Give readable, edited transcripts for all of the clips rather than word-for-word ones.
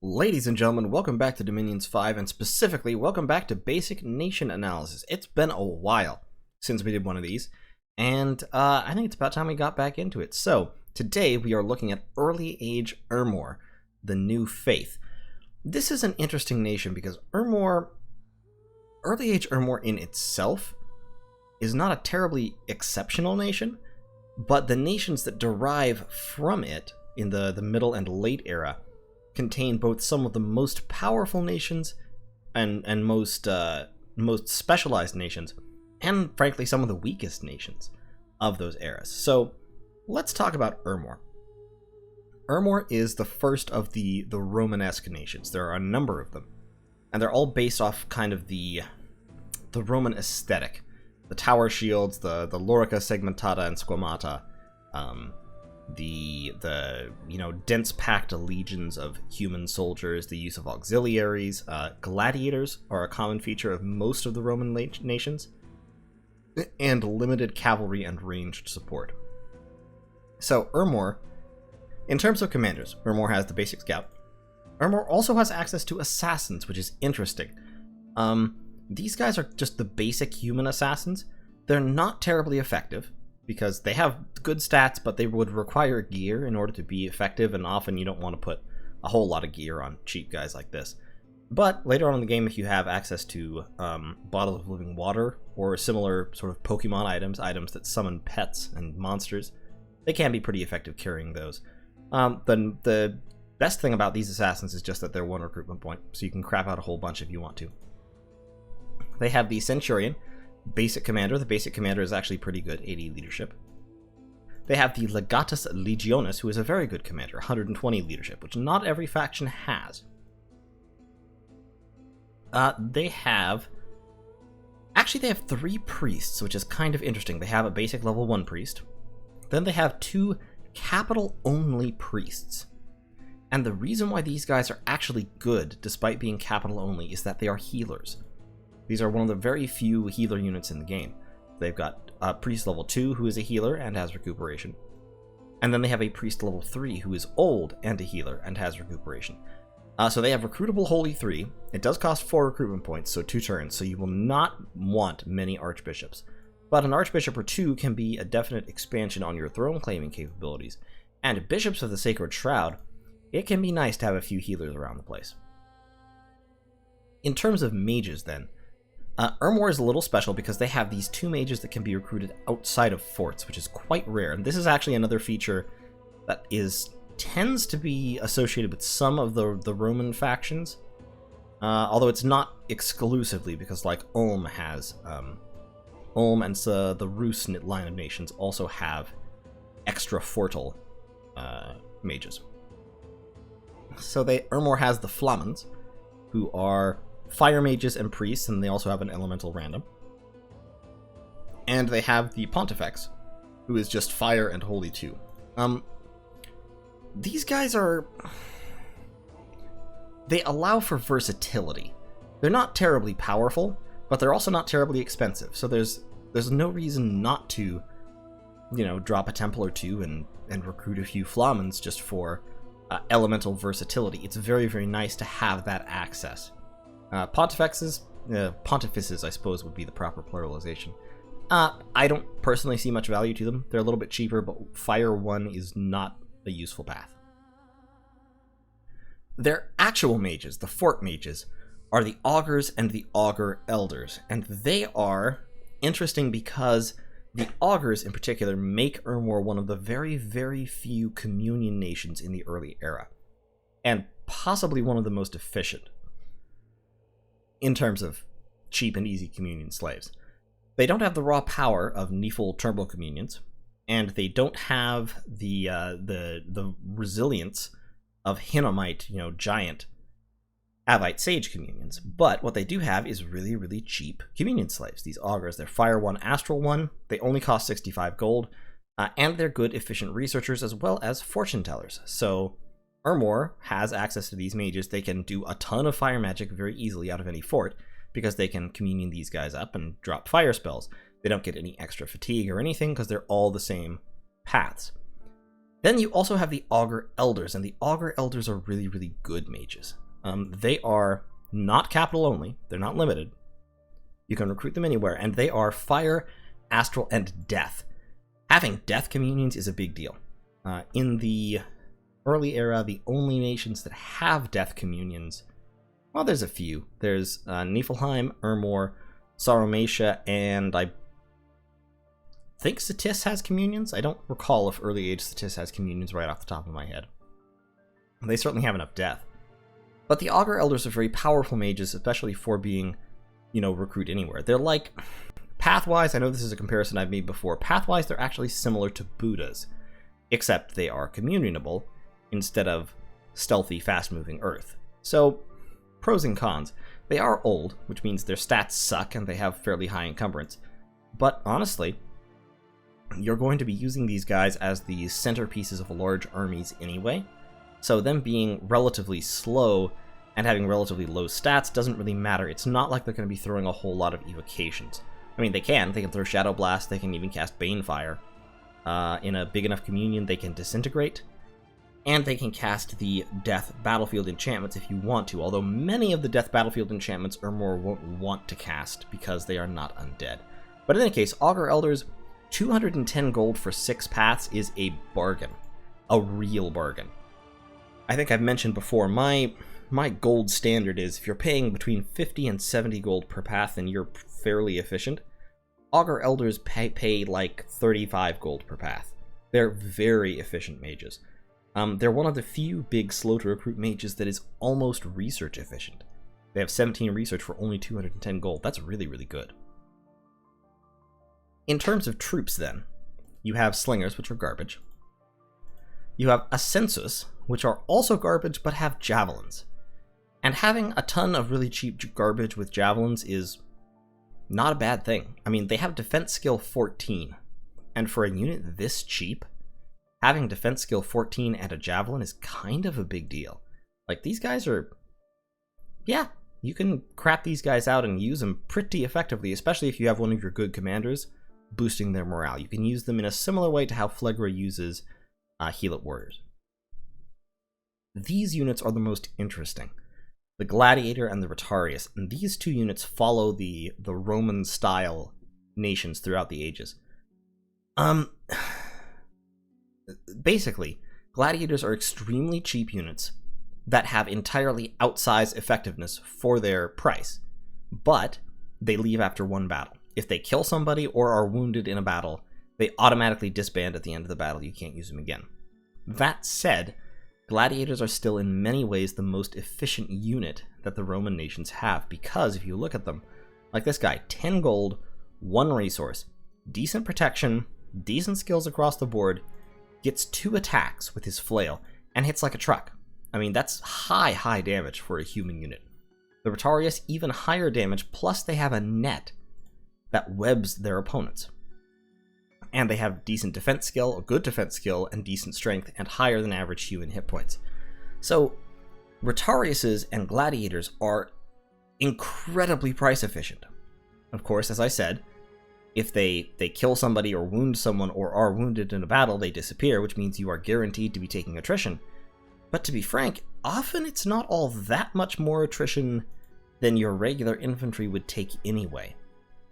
Ladies and gentlemen, welcome back to Dominions 5, and specifically, welcome back to Basic Nation Analysis. It's been a while since we did one of these, and I think it's about time we got back into it. So, today we are looking at Early Age Ermor, the New Faith. This is an interesting nation because Ermor, Early Age Ermor in itself, is not a terribly exceptional nation, but the nations that derive from it in the middle and late era contain both some of the most powerful nations and most specialized nations, and frankly some of the weakest nations of those eras. So let's talk about Ermor. Ermor is the first of the Romanesque nations. There are a number of them, and they're all based off kind of the Roman aesthetic. The tower shields, the lorica segmentata and squamata, the dense packed legions of human soldiers, the use of auxiliaries. Gladiators are a common feature of most of the Roman nations, and limited cavalry and ranged support. So Ermor, in terms of commanders, Ermor has the basic scout. Ermor also has access to assassins, which is interesting. These guys are just the basic human assassins. They're not terribly effective, because they have good stats, but they would require gear in order to be effective, and often you don't want to put a whole lot of gear on cheap guys like this. But later on in the game, if you have access to bottles of living water, or similar sort of Pokemon items that summon pets and monsters, they can be pretty effective carrying those. The best thing about these assassins is just that they're one recruitment point, so you can crap out a whole bunch if you want to. They have the Centurion, basic commander. The basic commander is actually pretty good, 80 leadership. They have the Legatus Legionis, who is a very good commander, 120 leadership, which not every faction has. They have 3 priests, which is kind of interesting. They have a basic level 1 priest. Then they have 2 capital-only priests. And the reason why these guys are actually good, despite being capital-only, is that they are healers. These are one of the very few healer units in the game. They've got a priest level 2 who is a healer and has recuperation. And then they have a priest level 3 who is old and a healer and has recuperation. So they have recruitable Holy 3. It does cost 4 recruitment points, so 2 turns, so you will not want many archbishops. But an archbishop or 2 can be a definite expansion on your throne claiming capabilities. And bishops of the Sacred Shroud, it can be nice to have a few healers around the place. In terms of mages then, Ermor is a little special because they have these 2 mages that can be recruited outside of forts, which is quite rare. And this is actually another feature that tends to be associated with some of the Roman factions, although it's not exclusively, because like Ulm has Ulm and the Rus line of nations also have extra fortal mages. So Ermor has the Flamens, who are fire mages and priests, and they also have an elemental random. And they have the Pontifex, who is just fire and holy 2. These guys they allow for versatility. They're not terribly powerful, but they're also not terribly expensive. So there's no reason not to, drop a temple or 2 and recruit a few Flamens just for elemental versatility. It's very, very nice to have that access. Pontifices, I suppose, would be the proper pluralization. I don't personally see much value to them. They're a little bit cheaper, but Fire 1 is not a useful path. Their actual mages, the fort mages, are the Augurs and the Augur Elders, and they are interesting because the Augurs in particular make Ermor one of the very, very few communion nations in the early era, and possibly one of the most efficient in terms of cheap and easy communion slaves. They don't have the raw power of Nephil turbo communions, and they don't have the resilience of Hinnomite, giant Avite sage communions. But what they do have is really, really cheap communion slaves. These augurs, they're Fire 1, Astral 1. They only cost 65 gold, and they're good, efficient researchers as well as fortune tellers. So Ermor has access to these mages. They can do a ton of fire magic very easily out of any fort, because they can communion these guys up and drop fire spells. They don't get any extra fatigue or anything because they're all the same paths. Then you also have the Augur Elders, and the Augur Elders are really, really good mages. They are not capital only, they're not limited. You can recruit them anywhere, and they are fire, astral, and death. Having death communions is a big deal. In the early era, the only nations that have death communions, well, there's a few. There's Niflheim, Ermor, Sauromatia, and I think Satis has communions. I don't recall if early age Satis has communions right off the top of my head. They certainly have enough death. But the Augur Elders are very powerful mages, especially for being, recruit anywhere. They're like, pathwise, I know this is a comparison I've made before, pathwise they're actually similar to Buddhas, except they are communionable instead of stealthy, fast-moving Earth. So, pros and cons. They are old, which means their stats suck and they have fairly high encumbrance. But honestly, you're going to be using these guys as the centerpieces of large armies anyway, so them being relatively slow and having relatively low stats doesn't really matter. It's not like they're going to be throwing a whole lot of evocations. I mean, they can throw Shadow Blast, they can even cast Banefire. In a big enough communion, they can Disintegrate, and they can cast the Death Battlefield enchantments if you want to, although many of the Death Battlefield enchantments Ermor won't want to cast because they are not undead. But in any case, Augur Elders, 210 gold for 6 paths is a bargain. A real bargain. I think I've mentioned before, my gold standard is if you're paying between 50 and 70 gold per path, then you're fairly efficient. Augur Elders pay like 35 gold per path. They're very efficient mages. They're one of the few big slow-to-recruit mages that is almost research efficient. They have 17 research for only 210 gold. That's really, really good. In terms of troops, then, you have Slingers, which are garbage. You have Ascensus, which are also garbage, but have Javelins. And having a ton of really cheap garbage with Javelins is not a bad thing. I mean, they have defense skill 14, and for a unit this cheap, having defense skill 14 and a Javelin is kind of a big deal. Like, these guys are... yeah, you can crap these guys out and use them pretty effectively, especially if you have one of your good commanders boosting their morale. You can use them in a similar way to how Phlegra uses Heal-It Warriors. These units are the most interesting. The Gladiator and the Rotarius, and these two units follow the Roman-style nations throughout the ages. Basically, Gladiators are extremely cheap units that have entirely outsized effectiveness for their price, but they leave after one battle. If they kill somebody or are wounded in a battle, they automatically disband at the end of the battle. You can't use them again. That said, Gladiators are still in many ways the most efficient unit that the Roman nations have, because if you look at them, like this guy, 10 gold, 1 resource, decent protection, decent skills across the board, gets 2 attacks with his flail, and hits like a truck. I mean, that's high damage for a human unit. The Rotarius, even higher damage, plus they have a net that webs their opponents. And they have decent defense skill, a good defense skill, and decent strength, and higher than average human hit points. So, Rotariuses and Gladiators are incredibly price efficient. Of course, as I said, if they kill somebody or wound someone or are wounded in a battle, they disappear, which means you are guaranteed to be taking attrition. But to be frank, often it's not all that much more attrition than your regular infantry would take anyway.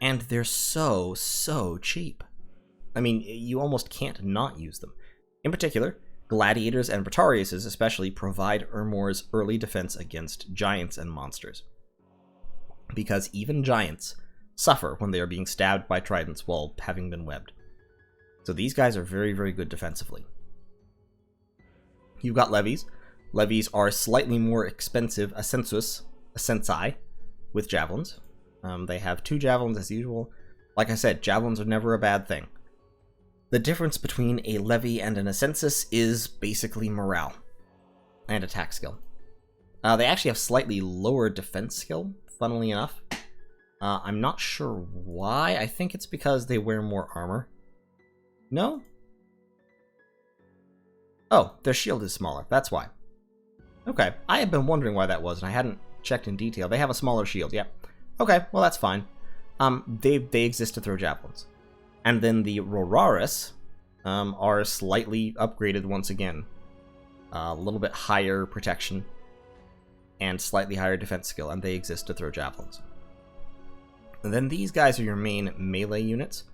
And they're so cheap. I mean, you almost can't not use them. In particular, Gladiators and Rotariuses especially provide Ermor's early defense against giants and monsters. Because even giants suffer when they are being stabbed by tridents while having been webbed. So these guys are very, very good defensively. You've got levies. Levies are slightly more expensive Ascensi with javelins. They have 2 javelins as usual. Like I said, javelins are never a bad thing. The difference between a levy and an Ascensus is basically morale and attack skill. They actually have slightly lower defense skill, funnily enough. I'm not sure why. I think it's because they wear more armor. No? Oh, their shield is smaller. That's why. Okay, I had been wondering why that was, and I hadn't checked in detail. They have a smaller shield, yeah. Okay, well that's fine. They exist to throw javelins. And then the Roraris, are slightly upgraded once again. A little bit higher protection and slightly higher defense skill, and they exist to throw javelins. And then these guys are your main melee units.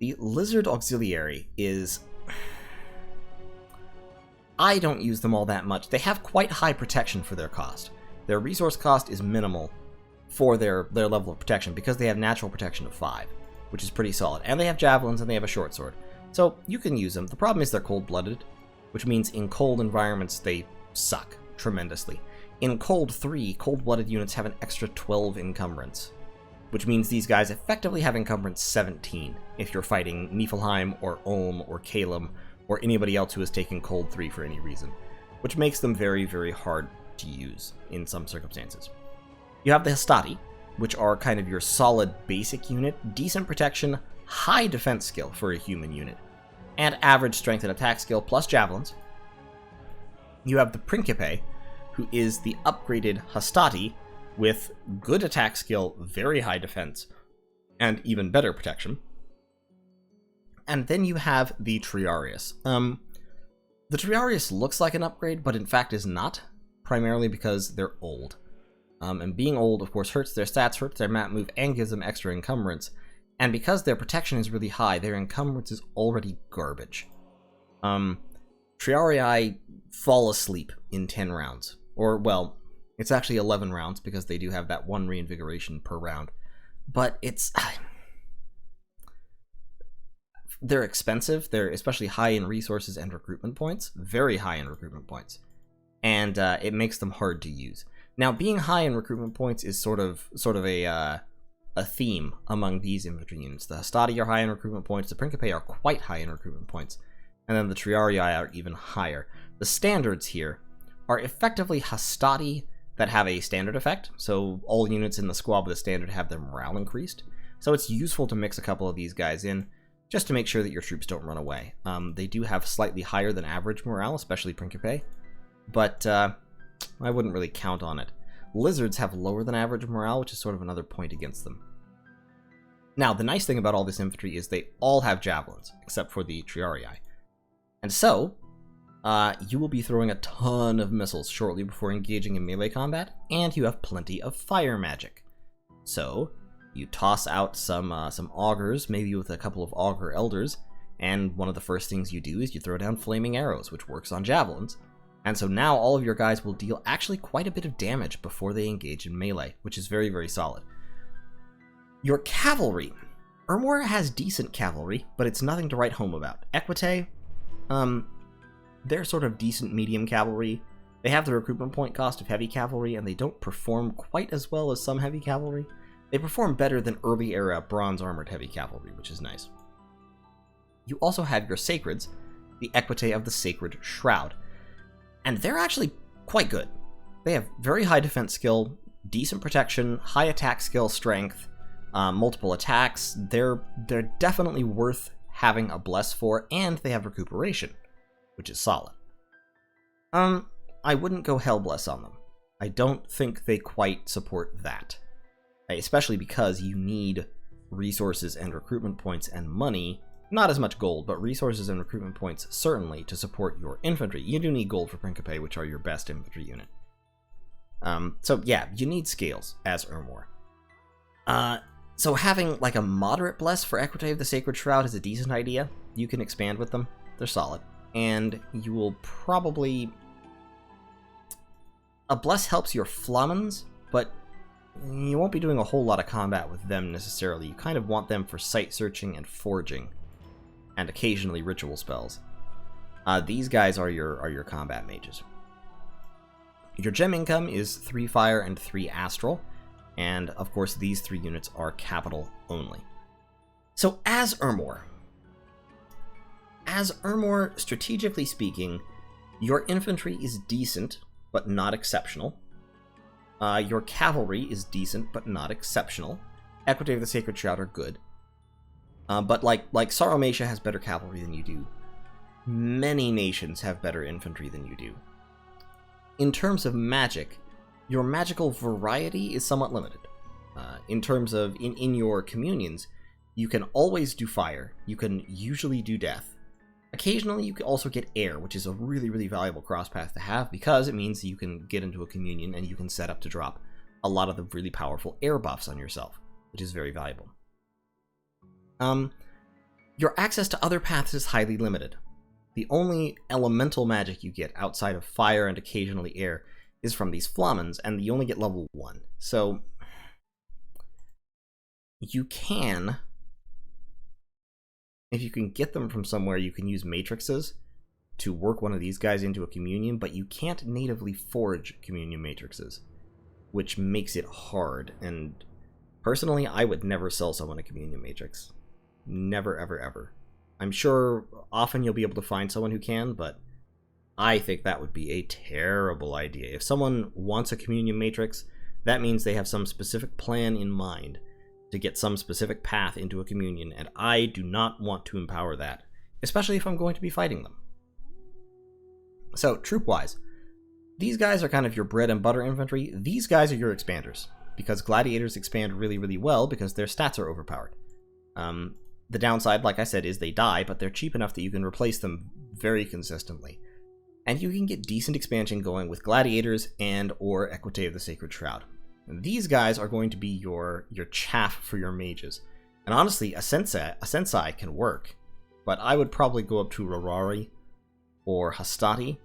The Lizard Auxiliary is... I don't use them all that much. They have quite high protection for their cost. Their resource cost is minimal for their level of protection because they have natural protection of 5, which is pretty solid. And they have javelins and they have a short sword. So you can use them. The problem is they're cold-blooded, which means in cold environments they suck tremendously. In Cold 3, cold-blooded units have an extra 12 encumbrance, which means these guys effectively have encumbrance 17 if you're fighting Niflheim or Ulm or Kalem or anybody else who has taken Cold 3 for any reason, which makes them very, very hard to use in some circumstances. You have the Hastati, which are kind of your solid basic unit, decent protection, high defense skill for a human unit, and average strength and attack skill plus javelins. You have the Principe, who is the upgraded Hastati with good attack skill, very high defense, and even better protection. And then you have the Triarius. The Triarius looks like an upgrade, but in fact is not, primarily because they're old. And being old, of course, hurts their stats, hurts their map move, and gives them extra encumbrance. And because their protection is really high, their encumbrance is already garbage. Triarii fall asleep in 10 rounds. Or, well, it's actually 11 rounds because they do have that 1 reinvigoration per round. But it's... They're expensive. They're especially high in resources and recruitment points. Very high in recruitment points. And it makes them hard to use. Now, being high in recruitment points is sort of a theme among these infantry units. The Hastati are high in recruitment points. The Principe are quite high in recruitment points. And then the Triarii are even higher. The standards here are effectively Hastati that have a standard effect. So all units in the squad with a standard have their morale increased. So it's useful to mix a couple of these guys in, just to make sure that your troops don't run away. They do have slightly higher than average morale, especially Principe, but I wouldn't really count on it. Lizards have lower than average morale, which is sort of another point against them. Now, the nice thing about all this infantry is they all have javelins, except for the Triarii. And so, you will be throwing a ton of missiles shortly before engaging in melee combat, and you have plenty of fire magic. So, you toss out some augurs, maybe with a couple of Augur Elders, and one of the first things you do is you throw down flaming arrows, which works on javelins. And so now all of your guys will deal actually quite a bit of damage before they engage in melee, which is very, very solid. Your cavalry. Ermor has decent cavalry, but it's nothing to write home about. Equite, they're sort of decent medium cavalry. They have the recruitment point cost of heavy cavalry, and they don't perform quite as well as some heavy cavalry. They perform better than early era bronze armored heavy cavalry, which is nice. You also have your sacreds, the Equite of the Sacred Shroud. And they're actually quite good. They have very high defense skill, decent protection, high attack skill, strength, multiple attacks. They're definitely worth having a bless for, and they have recuperation, which is solid. I wouldn't go hell bless on them. I don't think they quite support that. Especially because you need resources and recruitment points and money, not as much gold, but resources and recruitment points certainly to support your infantry. You do need gold for Principe, which are your best infantry unit. So yeah, you need scales as Ermor. So having like a moderate bless for Equite of the Sacred Shroud is a decent idea. You can expand with them. They're solid. And you will probably... A bless helps your Flamens, but you won't be doing a whole lot of combat with them necessarily. You kind of want them for sight searching and forging, and occasionally ritual spells. These guys are your combat mages. Your gem income is 3 fire and 3 astral, and of course these 3 units are capital only. So as Ermor, strategically speaking, your infantry is decent, but not exceptional. Your cavalry is decent, but not exceptional. Equite of the Sacred Shroud are good. But like Sauromatia has better cavalry than you do. Many nations have better infantry than you do. In terms of magic, your magical variety is somewhat limited. In terms of, in your communions, you can always do fire, you can usually do death, Occasionally, you can also get air, which is a really, really valuable cross path to have because it means you can get into a communion and you can set up to drop a lot of the really powerful air buffs on yourself, which is very valuable. Your access to other paths is highly limited. The only elemental magic you get outside of fire and occasionally air is from these flamens, and you only get level 1. So you can, if you can get them from somewhere, you can use matrices to work one of these guys into a communion, but you can't natively forge communion matrices, which makes it hard. And personally, I would never sell someone a communion matrix. Never, ever, ever. I'm sure often you'll be able to find someone who can, but I think that would be a terrible idea. If someone wants a communion matrix, that means they have some specific plan in mind to get some specific path into a communion, and I do not want to empower that, especially if I'm going to be fighting them. So, troop-wise, these guys are kind of your bread and butter infantry. These guys are your expanders, because gladiators expand really, really well because their stats are overpowered. The downside, like I said, is they die, but they're cheap enough that you can replace them very consistently. And you can get decent expansion going with Gladiators and or Equite of the Sacred Shroud. And these guys are going to be your chaff for your mages. And honestly, a Sensei can work, but I would probably go up to Rorari or Hastati.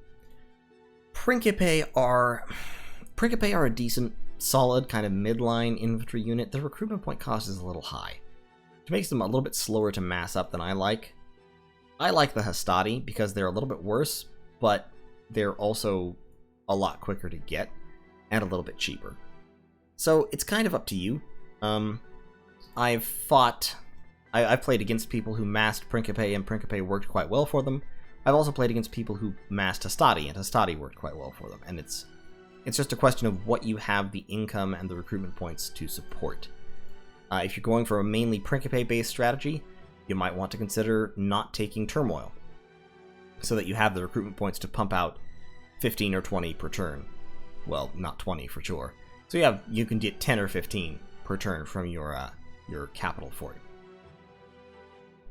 Principe are a decent, solid, kind of midline infantry unit. The recruitment point cost is a little high, which makes them a little bit slower to mass up than I like. I like the Hastati because they're a little bit worse, but they're also a lot quicker to get and a little bit cheaper. So it's kind of up to you. I've played against people who massed Principe, and Principe worked quite well for them. I've also played against people who massed Hastati, and Hastati worked quite well for them. And it's just a question of what you have the income and the recruitment points to support. If you're going for a mainly Principe-based strategy, you might want to consider not taking Turmoil, so that you have the recruitment points to pump out 15 or 20 per turn. Well, not 20 for sure. So you can get 10 or 15 per turn from your capital fort.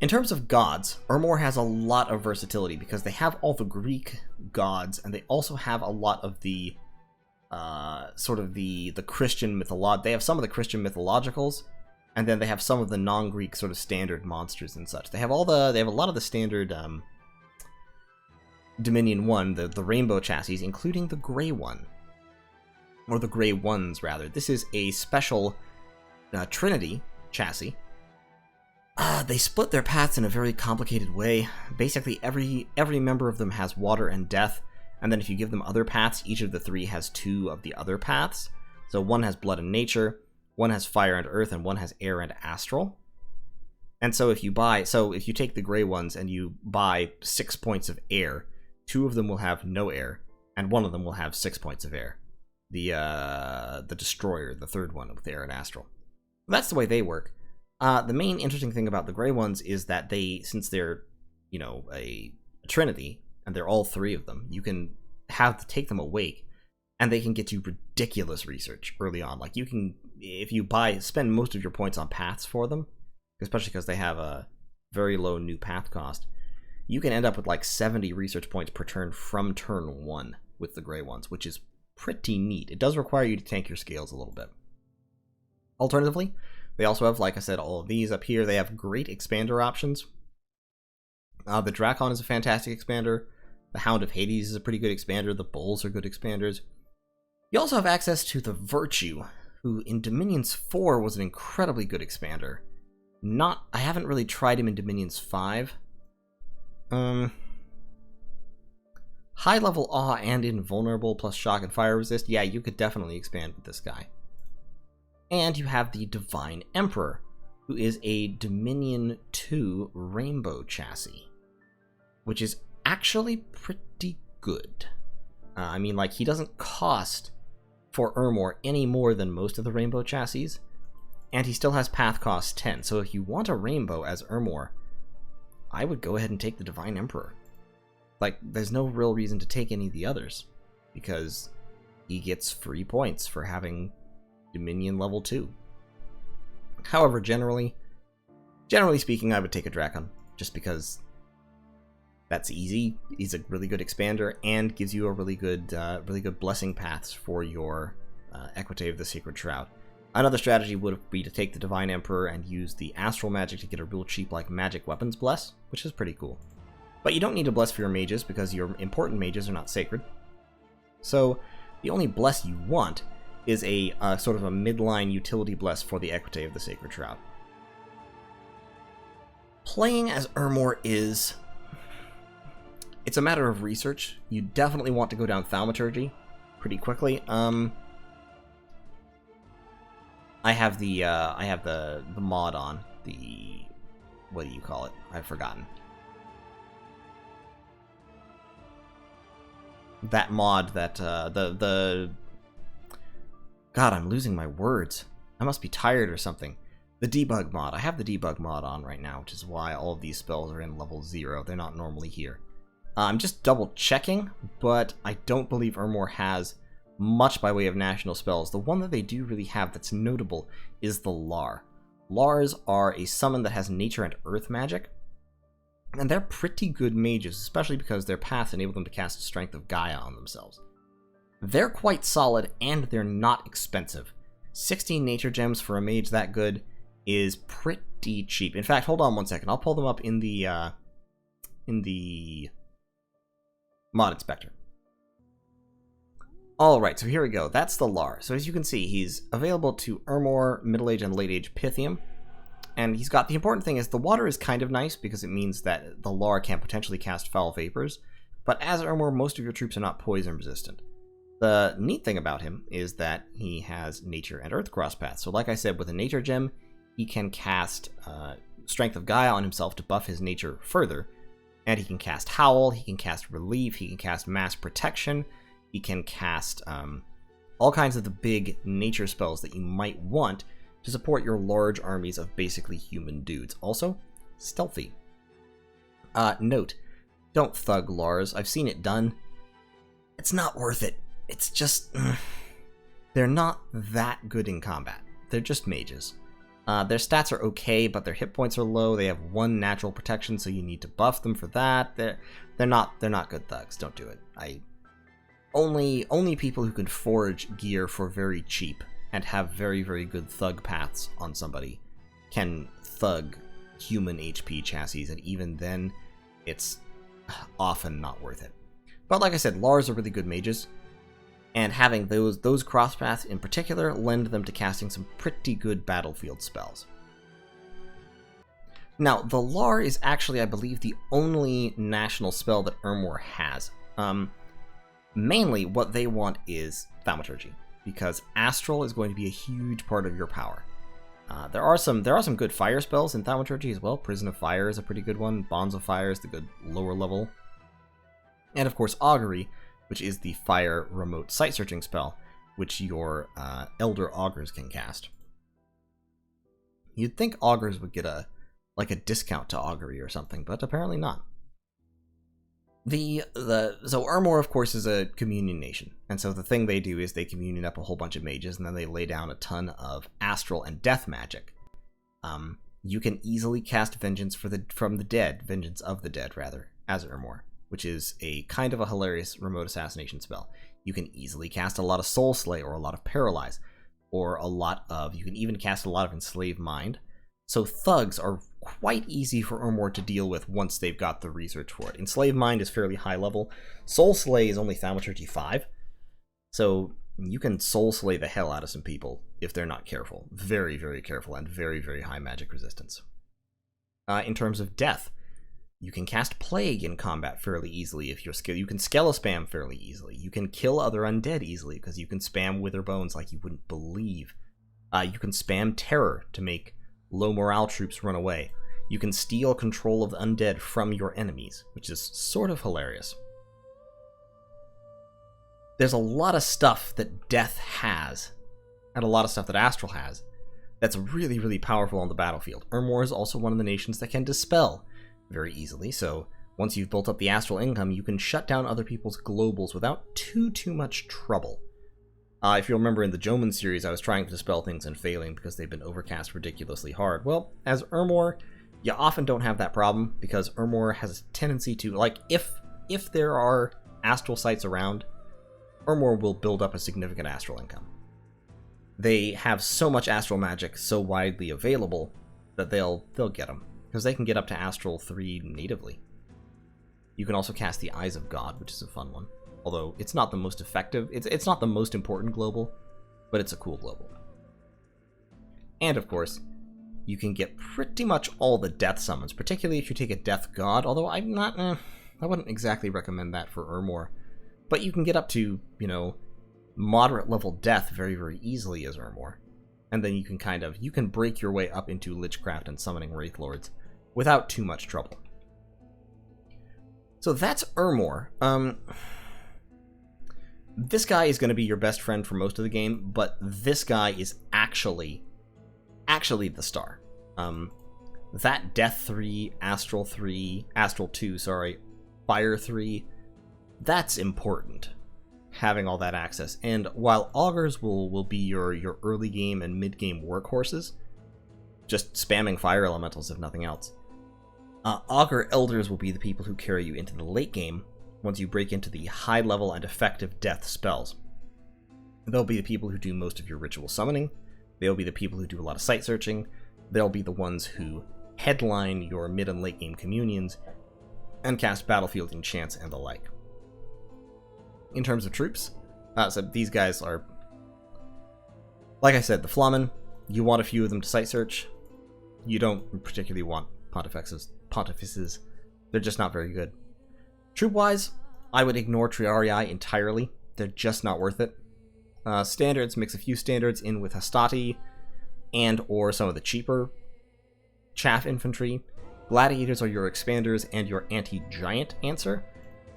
In terms of gods, Ermor has a lot of versatility because they have all the Greek gods, and they also have a lot of the sort of the Christian mythology. They have some of the Christian mythologicals, and then they have some of the non-Greek sort of standard monsters and such. They have a lot of the standard Dominion 1, the rainbow chassis, including the gray one. Or the gray ones, rather. This is a special Trinity chassis. They split their paths in a very complicated way. Basically, every member of them has water and death, and then if you give them other paths, each of the three has 2 of the other paths. So one has blood and nature, one has fire and earth, and one has air and astral. And so if you take the gray ones and you buy 6 points of air, 2 of them will have no air, and 1 of them will have 6 points of air. The Destroyer, the third one with air and astral. That's the way they work. The main interesting thing about the gray ones is that since they're, a trinity, and they're all 3 of them, you can take them awake, and they can get you ridiculous research early on. Like you can, if you spend most of your points on paths for them, especially because they have a very low new path cost, you can end up with like 70 research points per turn from turn 1 with the gray ones, which is pretty neat. It does require you to tank your scales a little bit. Alternatively, they also have, like I said, all of these up here. They have great expander options. The Drakon is a fantastic expander. The Hound of Hades is a pretty good expander. The Bulls are good expanders. You also have access to the Virtue, who in Dominions 4 was an incredibly good expander. I haven't really tried him in Dominions 5. High level Awe and Invulnerable plus Shock and Fire Resist. Yeah, you could definitely expand with this guy. And you have the Divine Emperor, who is a Dominion 2 Rainbow chassis, which is actually pretty good. He doesn't cost for Ermor any more than most of the Rainbow chassis, and he still has path cost 10. So if you want a Rainbow as Ermor, I would go ahead and take the Divine Emperor. There's no real reason to take any of the others, because he gets free points for having Dominion level 2. However, generally speaking, I would take a Drakon, just because That's easy. He's a really good expander and gives you a really good blessing paths for your Equite of the Sacred Shroud. Another strategy would be to take the Divine Emperor and use the Astral Magic to get a real cheap like magic weapons bless, which is pretty cool. But you don't need to bless for your mages because your important mages are not sacred. So the only bless you want is a sort of a midline utility bless for the Equite of the Sacred Shroud. Playing as Ermor is... it's a matter of research. You definitely want to go down Thaumaturgy pretty quickly. I have the mod on. The... what do you call it? I've forgotten. That mod that, God, I'm losing my words. I must be tired or something. The debug mod. I have the debug mod on right now, which is why all of these spells are in level 0. They're not normally here. I'm just double checking, but I don't believe Ermor has much by way of national spells. The one that they do really have that's notable is the Lar. Lars are a summon that has nature and earth magic, and they're pretty good mages, especially because their paths enable them to cast Strength of Gaia on themselves. They're quite solid, and they're not expensive. 16 nature gems for a mage that good is pretty cheap. In fact, hold on one second. I'll pull them up in the mod inspector. Alright, so here we go. That's the Lar. So as you can see, he's available to Ermor, Middle Age, and Late Age Pythium. And he's got, the important thing is the water is kind of nice because it means that the Lar can potentially cast Foul Vapors. But as Ermor, most of your troops are not poison resistant. The neat thing about him is that he has Nature and Earth cross paths. So like I said, with a Nature gem, he can cast Strength of Gaia on himself to buff his Nature further. And he can cast Howl, he can cast Relief, he can cast Mass Protection, he can cast all kinds of the big nature spells that you might want to support your large armies of basically human dudes. Also, stealthy. Note, don't thug Lars. I've seen it done. It's not worth it. It's just... they're not that good in combat. They're just mages. Their stats are okay, but their hit points are low. They have 1 natural protection, so you need to buff them for that. They're not good thugs. Don't do it. Only people who can forage gear for very cheap and have very, very good thug paths on somebody can thug human HP chassis, and even then, it's often not worth it. But like I said, Lars are really good mages, and having those cross paths in particular lend them to casting some pretty good battlefield spells. Now, the Lar is actually, I believe, the only national spell that Ermor has. Mainly, what they want is Thaumaturgy, because Astral is going to be a huge part of your power. There are some good fire spells in Thaumaturgy as well. Prison of Fire is a pretty good one. Bonds of Fire is the good lower level. And of course, Augury, which is the fire remote sight searching spell, which your Elder Augurs can cast. You'd think Augurs would get a discount to Augury or something, but apparently not. So Ermor, of course, is a communion nation, and so the thing they do is they communion up a whole bunch of mages, and then they lay down a ton of astral and death magic. You can easily cast Vengeance from the Dead, Vengeance of the Dead, rather, as Ermor, which is a kind of a hilarious remote assassination spell. You can easily cast a lot of Soul Slay or a lot of Paralyze, or you can even cast a lot of Enslave Mind. So thugs are quite easy for Ermor to deal with once they've got the research for it. Enslave Mind is fairly high level. Soul Slay is only Thaumaturgy 5. So you can Soul Slay the hell out of some people if they're not careful. Very, very careful, and very, very high magic resistance. In terms of death, you can cast Plague in combat fairly easily if you're skilled. You can Skelespam fairly easily. You can kill other undead easily because you can spam Wither Bones like you wouldn't believe. You can spam Terror to make low morale troops run away. You can steal control of the undead from your enemies, which is sort of hilarious. There's a lot of stuff that Death has, and a lot of stuff that Astral has, that's really, really powerful on the battlefield. Ermor is also one of the nations that can Dispel very easily, so once you've built up the Astral income, you can shut down other people's globals without too much trouble. If you remember in the Joman series, I was trying to dispel things and failing because they've been overcast ridiculously hard. Well, as Ermor, You often don't have that problem because Ermor has a tendency to, like, if there are astral sites around, Ermor will build up a significant astral income. They have so much astral magic so widely available that they'll get them, because they can get up to astral 3 natively. You can also cast the Eyes of God, which is a fun one. Although it's not the most effective, it's not the most important global, but it's a cool global. And of course, you can get pretty much all the death summons, particularly if you take a Death God, although I wouldn't exactly recommend that for Ermor. But you can get up to, moderate level death very, very easily as Ermor. And then you can break your way up into Lichcraft and summoning Wraith Lords without too much trouble. So that's Ermor. This guy is going to be your best friend for most of the game, but this guy is actually the star. That Death 3, Astral 2, Fire 3, that's important, having all that access. And while Augurs will be your early game and mid game workhorses, just spamming fire elementals if nothing else, Augur Elders will be the people who carry you into the late game once you break into the high level and effective death spells. They'll be the people who do most of your ritual summoning, they'll be the people who do a lot of site searching, they'll be the ones who headline your mid and late game communions, and cast battlefield enchants and the like. In terms of troops, so these guys are, like I said, the Flamen. You want a few of them to site search. You don't particularly want pontifices. They're just not very good. Troop-wise, I would ignore Triarii entirely. They're just not worth it. Standards, mix a few standards in with Hastati and or some of the cheaper chaff infantry. Gladiators are your expanders and your anti-giant answer.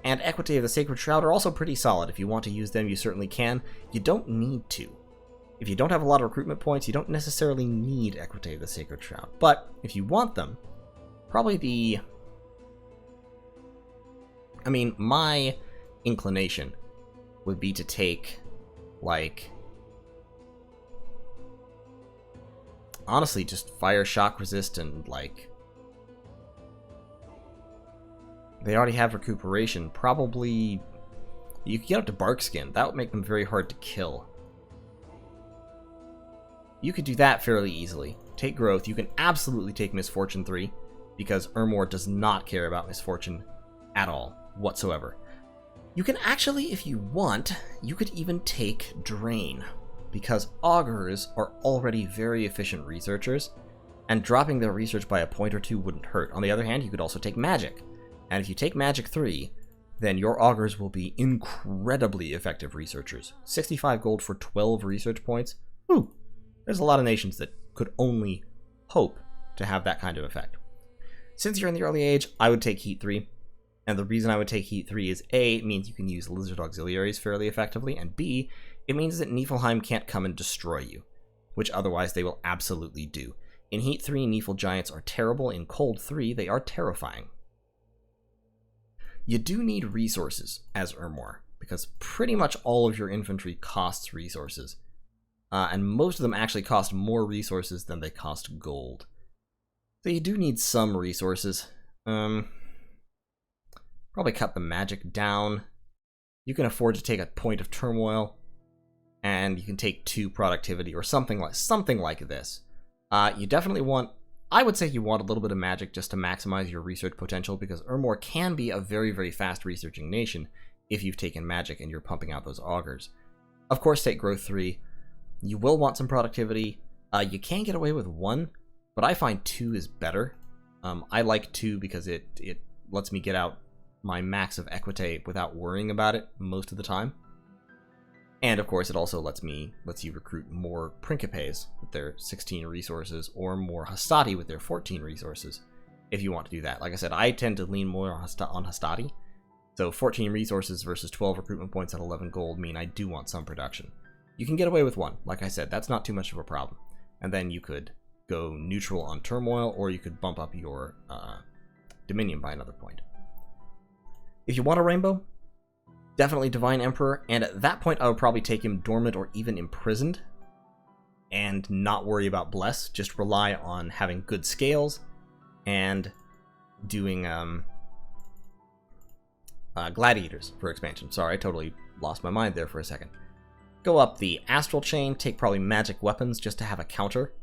And Equity of the Sacred Shroud are also pretty solid. If you want to use them, you certainly can. You don't need to. If you don't have a lot of recruitment points, you don't necessarily need Equity of the Sacred Shroud. But if you want them, probably my inclination would be to take, honestly, just fire shock resist and, they already have recuperation. Probably, you could get up to Barkskin. That would make them very hard to kill. You could do that fairly easily. Take Growth. You can absolutely take Misfortune 3, because Ermor does not care about Misfortune at all, whatsoever. You can actually, if you want, you could even take Drain, because Augurs are already very efficient researchers, and dropping their research by a point or two wouldn't hurt. On the other hand, you could also take Magic. And if you take Magic 3, then your Augurs will be incredibly effective researchers. 65 gold for 12 research points. Whew! There's a lot of nations that could only hope to have that kind of effect. Since you're in the early age, I would take Heat 3. And the reason I would take Heat 3 is A, it means you can use Lizard Auxiliares fairly effectively, and B, it means that Niflheim can't come and destroy you, which otherwise they will absolutely do. In Heat 3, Nifl Giants are terrible. In Cold 3, they are terrifying. You do need resources as Ermor, because pretty much all of your infantry costs resources. And most of them actually cost more resources than they cost gold. So you do need some resources. Probably cut the magic down. You can afford to take a point of turmoil, and you can take 2 productivity or something like this. You definitely want, I would say you want a little bit of magic just to maximize your research potential, because Ermor can be a very, very fast researching nation if you've taken magic and you're pumping out those augurs. Of course, take Growth 3. You will want some productivity. You can get away with 1, but I find 2 is better. I like 2 because it lets me get out my max of Equite without worrying about it most of the time. And of course, it also lets you recruit more Principes with their 16 resources, or more Hastati with their 14 resources, if you want to do that. Like I said, I tend to lean more on Hastati, so 14 resources versus 12 recruitment points at 11 gold mean I do want some production. You can get away with 1, like I said, that's not too much of a problem. And then you could go neutral on Turmoil, or you could bump up your Dominion by another point. If you want a rainbow, definitely Divine Emperor, and at that point I would probably take him Dormant or even Imprisoned, and not worry about Bless, just rely on having good scales, and doing Gladiators for expansion. Sorry, I totally lost my mind there for a second. Go up the astral chain, take probably magic weapons just to have a counter,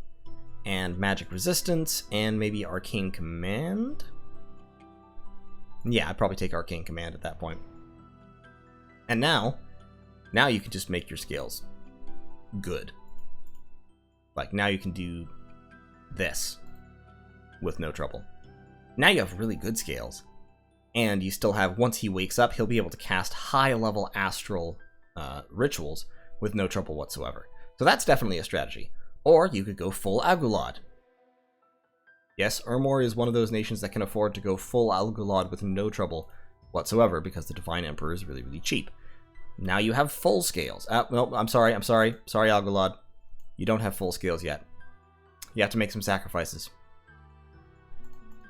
and magic resistance, and maybe arcane command? Yeah, I'd probably take arcane command at that point. And now you can just make your scales good. Like, now you can do this with no trouble. Now you have really good scales. And you still have, once he wakes up, he'll be able to cast high-level astral rituals with no trouble whatsoever. So that's definitely a strategy. Or you could go full Augur. Yes, Ermor is one of those nations that can afford to go full Augur with no trouble whatsoever, because the Divine Emperor is really, really cheap. Now you have full scales. No, I'm sorry, Augur. You don't have full scales yet. You have to make some sacrifices.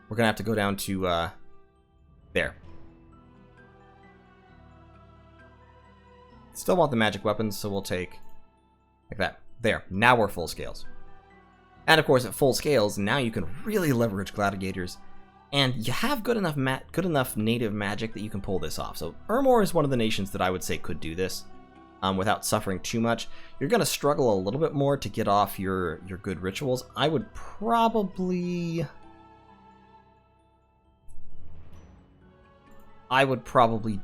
We're going to have to go down to, there. Still want the magic weapons, so we'll take, like that. There, now we're full scales. And of course, at full scales, now you can really leverage Gladiators, and you have good enough native magic that you can pull this off. So Ermor is one of the nations that I would say could do this without suffering too much. You're going to struggle a little bit more to get off your good rituals. I would probably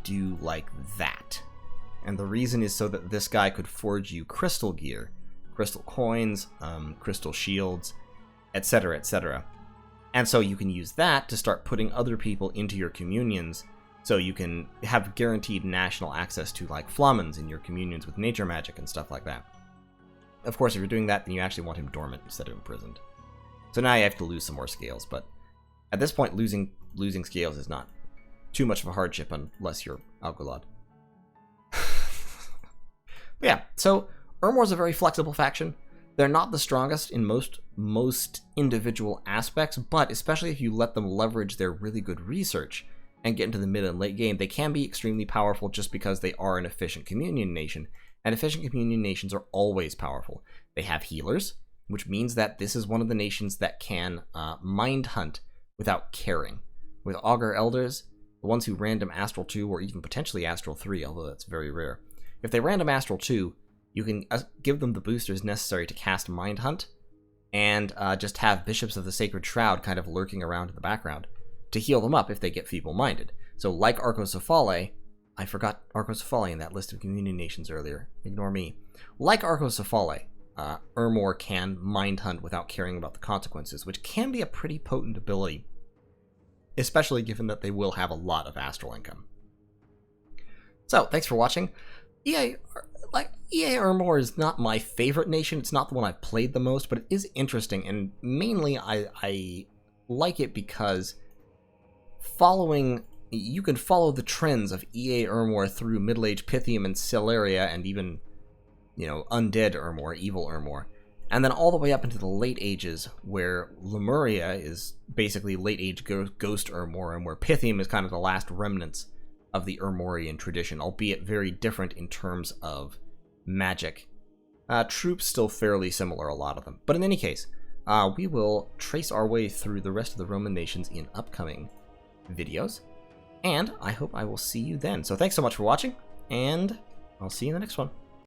do like that. And the reason is so that this guy could forge you crystal gear, crystal coins, crystal shields, etc., etc. And so you can use that to start putting other people into your communions, so you can have guaranteed national access to, like, flamens in your communions with nature magic and stuff like that. Of course, if you're doing that, then you actually want him dormant instead of imprisoned. So now you have to lose some more scales, but at this point, losing scales is not too much of a hardship unless you're Augur. Yeah, so Ermor's a very flexible faction. They're not the strongest in most individual aspects, but especially if you let them leverage their really good research and get into the mid and late game, they can be extremely powerful just because they are an efficient communion nation, and efficient communion nations are always powerful. They have healers, which means that this is one of the nations that can mind hunt without caring. With Augur Elders, the ones who random Astral 2 or even potentially Astral 3, although that's very rare. If they random Astral 2, you can give them the boosters necessary to cast Mind Hunt, and just have Bishops of the Sacred Shroud kind of lurking around in the background to heal them up if they get feeble-minded. So like Arcocephale, I forgot Arcocephale in that list of communion nations earlier, ignore me. Like Arcocephale, Ermor can Mind Hunt without caring about the consequences, which can be a pretty potent ability, especially given that they will have a lot of astral income. So, thanks for watching. EA Ermor is not my favorite nation. It's not the one I've played the most, but it is interesting, and mainly I like it because you can follow the trends of EA Ermor through Middle Age Pythium and Celeria, and even, undead Ermor, evil Ermor, and then all the way up into the late ages, where Lemuria is basically late age ghost Ermor, and where Pythium is kind of the last remnants of the Ermorian tradition, albeit very different in terms of magic. Troops still fairly similar, a lot of them. But in any case, we will trace our way through the rest of the Roman nations in upcoming videos, and I hope I will see you then. So thanks so much for watching, and I'll see you in the next one.